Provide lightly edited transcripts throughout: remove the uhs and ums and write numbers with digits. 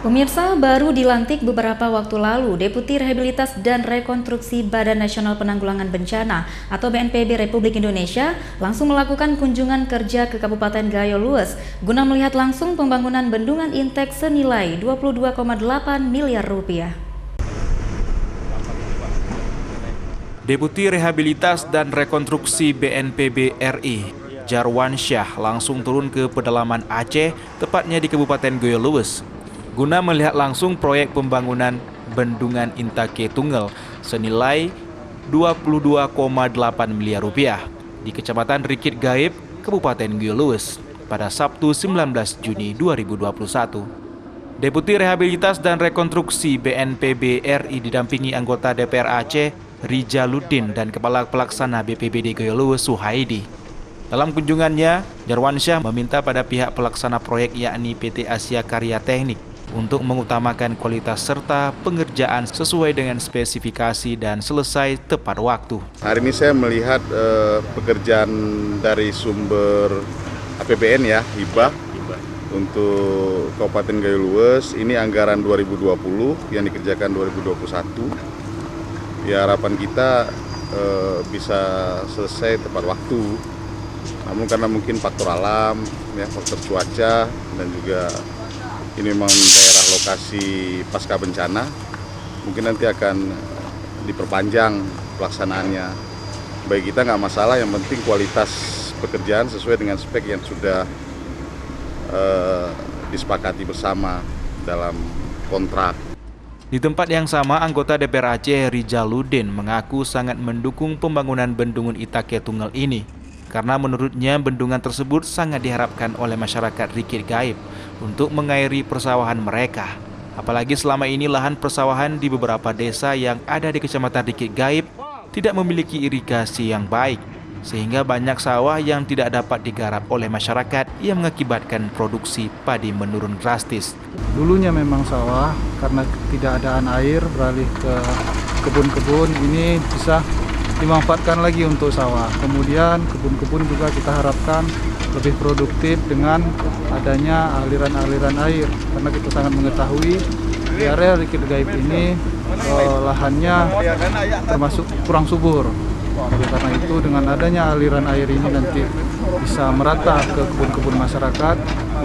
Pemirsa, baru dilantik beberapa waktu lalu, Deputi Rehabilitas dan Rekonstruksi Badan Nasional Penanggulangan Bencana atau BNPB Republik Indonesia langsung melakukan kunjungan kerja ke Kabupaten Gayo Lues guna melihat langsung pembangunan bendungan Intek senilai 22,8 miliar rupiah. Deputi Rehabilitas dan Rekonstruksi BNPB RI, Jarwansyah langsung turun ke pedalaman Aceh, tepatnya di Kabupaten Gayo Lues, guna melihat langsung proyek pembangunan bendungan Intake Tunggal senilai 22,8 miliar rupiah di Kecamatan Rikit Gaib, Kabupaten Gayo Lues pada Sabtu 19 Juni 2021. Deputi Rehabilitas dan Rekonstruksi BNPB RI didampingi anggota DPR Aceh, Rijaluddin, dan Kepala Pelaksana BPBD Gayo Lues, Suhaidi. Dalam kunjungannya, Jarwansyah meminta pada pihak pelaksana proyek yakni PT Asia Karya Teknik untuk mengutamakan kualitas serta pengerjaan sesuai dengan spesifikasi dan selesai tepat waktu. Hari ini saya melihat pekerjaan dari sumber APBN ya, hibah untuk Kabupaten Gayo Lues. Ini anggaran 2020 yang dikerjakan 2021. Ya, harapan kita bisa selesai tepat waktu. Namun karena mungkin faktor alam, ya, faktor cuaca, dan juga ini memang daerah lokasi pasca bencana, mungkin nanti akan diperpanjang pelaksanaannya. Bagi kita nggak masalah, yang penting kualitas pekerjaan sesuai dengan spek yang sudah disepakati bersama dalam kontrak. Di tempat yang sama, anggota DPR Aceh Rijaluddin mengaku sangat mendukung pembangunan bendungan Intake Tunggal ini, karena menurutnya bendungan tersebut sangat diharapkan oleh masyarakat Rikit Gaib untuk mengairi persawahan mereka. Apalagi selama ini lahan persawahan di beberapa desa yang ada di Kecamatan Rikit Gaib tidak memiliki irigasi yang baik, sehingga banyak sawah yang tidak dapat digarap oleh masyarakat yang mengakibatkan produksi padi menurun drastis. Dulunya memang sawah, karena ketidakadaan air beralih ke kebun-kebun, ini bisa dimanfaatkan lagi untuk sawah. Kemudian kebun-kebun juga kita harapkan lebih produktif dengan adanya aliran-aliran air, karena kita sangat mengetahui di area Rikit Gaib ini lahannya termasuk kurang subur. Oleh karena itu, dengan adanya aliran air ini nanti bisa merata ke kebun-kebun masyarakat,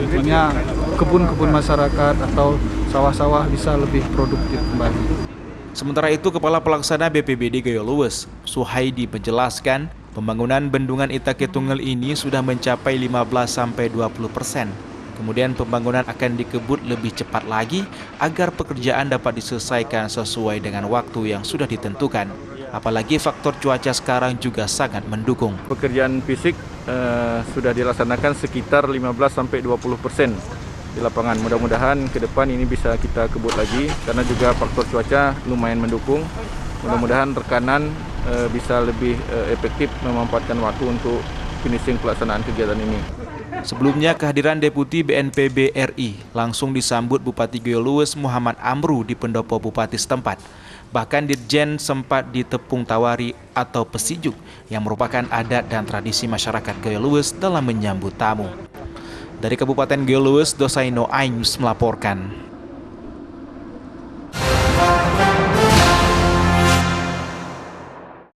tentunya kebun-kebun masyarakat atau sawah-sawah bisa lebih produktif kembali. Sementara itu, Kepala Pelaksana BPBD Gayo Lues, Suhaidi, menjelaskan pembangunan bendungan Intake Tunggal ini sudah mencapai 15-20%. Kemudian pembangunan akan dikebut lebih cepat lagi agar pekerjaan dapat diselesaikan sesuai dengan waktu yang sudah ditentukan. Apalagi faktor cuaca sekarang juga sangat mendukung. Pekerjaan fisik sudah dilaksanakan sekitar 15-20% di lapangan. Mudah-mudahan ke depan ini bisa kita kebut lagi, karena juga faktor cuaca lumayan mendukung. Mudah-mudahan rekanan bisa lebih efektif memanfaatkan waktu untuk finishing pelaksanaan kegiatan ini. Sebelumnya, kehadiran Deputi BNPB RI langsung disambut Bupati Gayo Lues Muhammad Amru di pendopo Bupati setempat. Bahkan Dirjen sempat ditepung tawari atau pesijuk yang merupakan adat dan tradisi masyarakat Gayo Lues dalam menyambut tamu. Dari Kabupaten Gayo Lues, Dosaino Ainus melaporkan.